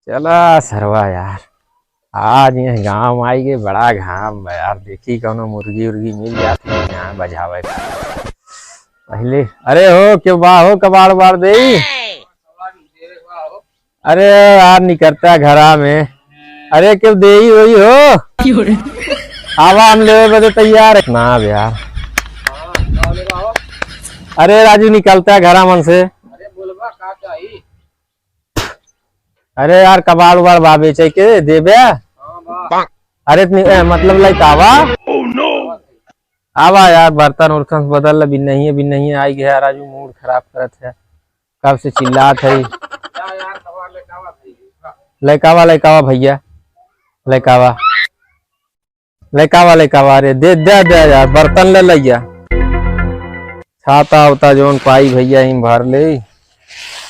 चला सरवा यार, आज ये गाँव आई के बड़ा घाम बा यार। देखी कौनो मुर्गी उर्गी मिल जाती है यहाँ बजावे पहले। अरे हो क्यों बा हो कबाड़ बाड़ दे। अरे यार निकलता घरा में। अरे क्यों दे हुई हो आवा हम ले बदे तैयार है ना यार। अरे राजू निकलता है घरा मन से। अरे यार कबाड़ उबाड़ बा बेचे के देबे। अरे मतलब लाइक आवा आवा यार, बर्तन उर्तन बदल भी नहीं है आई गया। राजू मूड खराब करत है, कब से चिल्लात है। लैकावा भैया लैकावा। अरे दे दे दे यार, बर्तन ले लिया। छाता उता जोन पाई भैया ही भर ले।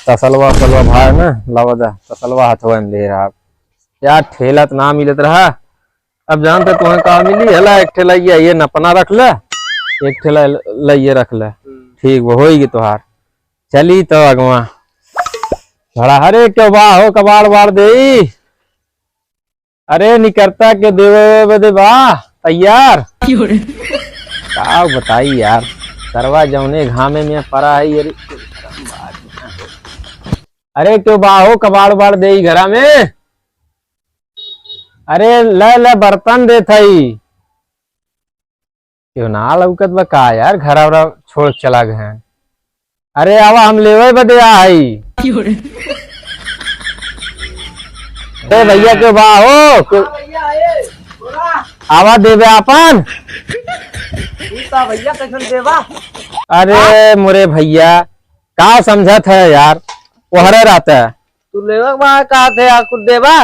तसलवा भाई ना लवदा तसलवा हथवा में ले रहा यार। ठेला तो ना मिलत रहा, अब जानते तुम्हें कहा मिली हला। एक ठेला ये नपना रख ले, एक ठेला ये रख ले। ठीक वो होगी तुहार। चली तो अगवा बड़ा। अरे क्यों बा हो कबाड़ बाड़ दे। अरे निकलता के देवे बदे बा तैयार। क्या बताई यार, सरवा जौने घामे में पड़ा है। अरे क्यों बा हो कबाड़ बाड़ दे घरा में। अरे ले बर्तन दे थई क्यों ना लौकत बा का यार। घरा वरा छोड़ चला गए। अरे आवा हम लेवे बदे आई। अरे भैया क्यों बा हो आवा देवे अपन। भैया कैसन देवा। अरे मोरे भैया का समझत है यार, ओहरे रहता है। तू लेवा कहा थे कुछ देवा।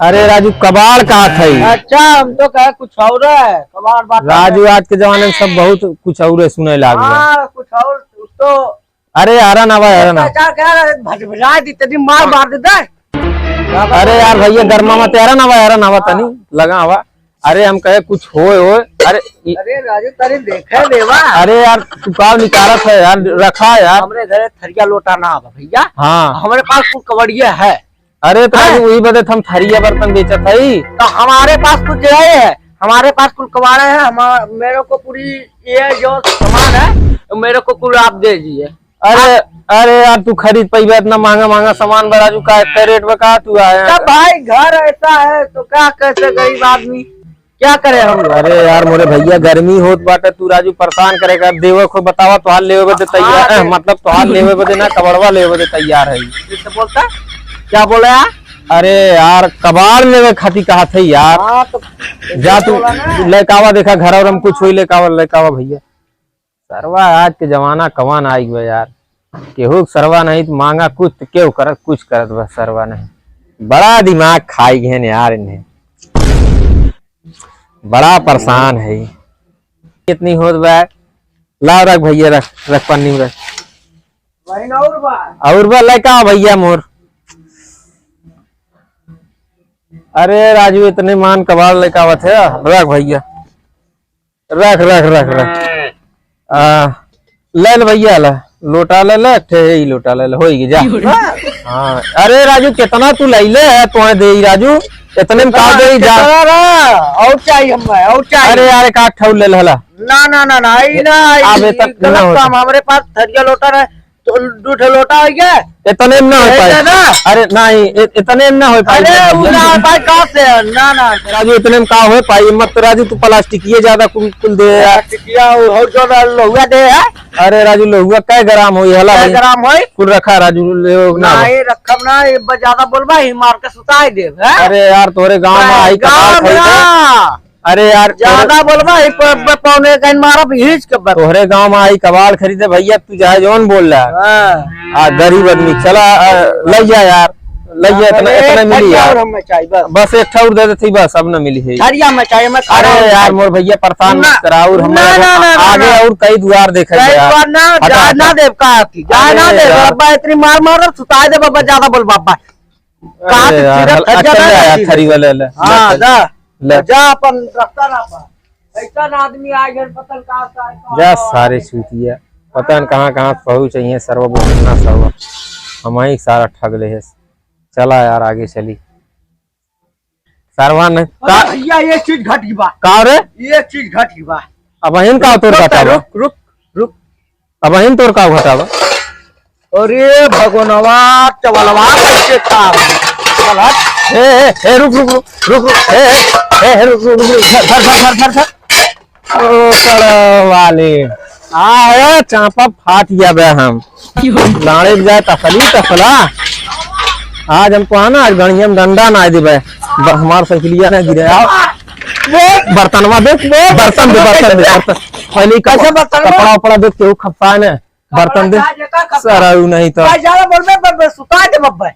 अरे राजू कबाड़ कहा थे। अच्छा हम तो कहे कुछ और है कबाड़ बात। राजू आज के जमाने में सब बहुत कुछ और सुने लगे। हाँ कुछ और तो। अरे हरा ना भजा दी तेरी मार मार देता है। अरे यार भैया गर्मा मत हरा ना तनी लगा हवा। अरे हम कहे कुछ हो। अरे राजू तारी देखे लेवा। अरे यार तू काव निकारत है यार, रखा यार। हमारे घरे थरिया लोटा ना भैया। हाँ हमारे पास कुछ कबड़िया है। अरे तो वही बदे हम थरिया बर्तन बेचा था ही। तो हमारे पास कुछ है, हमारे पास कुल कबाड़े है। मेरे को पूरी ये जो सामान है मेरे को कुल आप दे दीजिए। अरे यार तू खरीद पाई इतना महंगा सामान बराजू का रेट बता तू आया। भाई घर ऐसा है तो क्या कैसे गरीब आदमी क्या करे हम। अरे यार मोरे भैया गर्मी होत बाटे, तू राजू परेशान करेगा। देवे को बतावा तुहार लेवे बदे तैयार है। मतलब तुहार लेवे बदे ना कबड़वा लेवे बदे तैयार है। बोलता क्या बोला यार। अरे यार कबाड़ लेवे खाती कहा थे यार। तो जा तू लेकावा देखा घर और हम कुछ हुई लेकावा भैया। सरवा आज के जमाना कमान आई गया यार। केहू सरवा नहीं तो मांगा कुछ तो केहू करत कुछ करत बस सरवा नहीं। बड़ा दिमाग खाई गए यार इन्हें, बड़ा परेशान है। कितनी होत बा लाओ रख भैया रख पन्नी में रख। और बा लड़का भैया मोर। अरे राजू इतने मान कबाड़ लेकावत है। रख भैया रख रख रख रख। ले भैया ला लोटा ले लोटा ले होगी जा। हाँ अरे राजू कितना तू ले है तो दे राजू इतने में का दे जा। और चाहिए और चाहिए। अरे यार का ठौल ले हला ना हमारे पास थरिया लोटा है तो दूठे लोटा हो गया। इतने में ना हो पाए ना। अरे नहीं इतने में ना हो पाए। ना राजू इतने में का हो पाई मत तो राजू तू प्लास्टिक ये ज्यादा कुल दे लोहुआ दे है। अरे राजू लोहुआ कै ग्राम हो हला ग्राम हो कुल रखा राजू ना रखब ना ज्यादा बोलबा ही मार के सुताई दे। अरे यार तोरे गाँव में आई। अरे यार ज्यादा बोलबा पौने कहीं मारब हिच के तोहरे गाँव में आई कबाड़ खरीदे भैया तू चाहे जौन बोल रहा है। गरीब आदमी चला लैया यार लैया इतना मिली यार। बस एक ठौर दे देती बस अब न मिली है। अरे यार मोर भैया परेशान मत कराउर हम आगे और कई द्वार देखे ना देव का इतनी मार मार सुता दे बाबा ज्यादा बोल बाबा। थरी वाले जा अपन रखता ना ऐसा आदमी आ गए पतन का जा सारे छूतिया पता न कहाँ पहुँच चाहिए। सर्व सर्व हम ही सारा ठग ले है। चला यार आगे चली। सरवा ने का भैया ये चीज घट बा, का रे ये चीज घट बा। अब अहिन का तोर घटावा रुक रुक रुक। अब अहिन तोर का घटावा अरे भगवानवा चवलवा कैसे था चल हट। हे रुक रुक रुक रुक रुक हे रुक रुक रुक धर ओ वाले आया चापा फाट गया बे हम लाड़े जाए तसली तसला आज हमको आना आज गणिया में डंडा ना दे हमार साइकिलिया ना गिरे आओ बर्तनवा देख बर्तन दे पहले कैसे बर्तन कपड़ा उपड़ा देख के खपा ने बर्तन दे सारा नहीं तो ज्यादा बोल में सुता दे बब्बे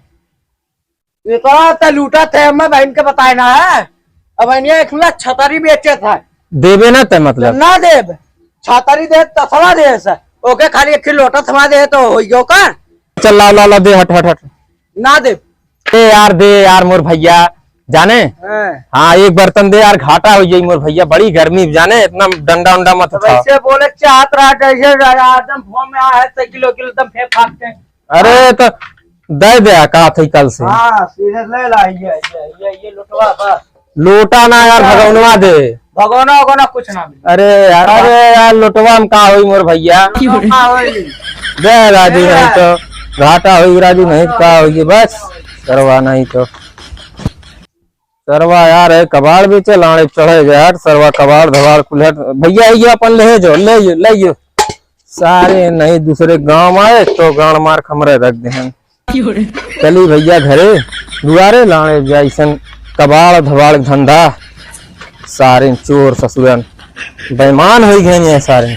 ये तो लूटा थे मैं बहन के बताए ना है। अब एक छतरी बेचे था देवे ना ते मतलब ना देव छतरी दे तसला दे सर ओके खाली एक लोटा थमा दे तो हो गयो कर चल ला ला ला दे हट हट हट ना दे दे यार मोर भैया जाने हाँ एक बर्तन दे यार घाटा हो जाई मोर भैया बड़ी गर्मी जाने इतना डंडा उंडा मत उठाओ। वैसे बोले चाहत रहा जैसे एकदम फोन में आया है किलो किलो एकदम फेंक फाकते। अरे तो दे दे कहा थी कल से हाँ सीधे ले ला ये लुटवा बस लोटा ना यार भगवनवा दे भगवाना होगा कुछ ना मिले। अरे यार लोटवा में कहा हुई मोर भैया दे राजू नहीं तो घाटा हुई राजू नहीं तो कहा हुई बस सरवा नहीं तो सरवा यार है कबाड़ बेचे लाने चढ़े यार सरवा कबाड़ धबाड़ कुल्हड़ भैया ये अपन ले जो सारे नहीं दूसरे गांव आए तो गाड़ मार खमरे रख दे चली भैया घरे दुआरे लाने जैसन कबाड़ धबाड़ धंधा सारे चोर ससुरन बेईमान हो गए सारे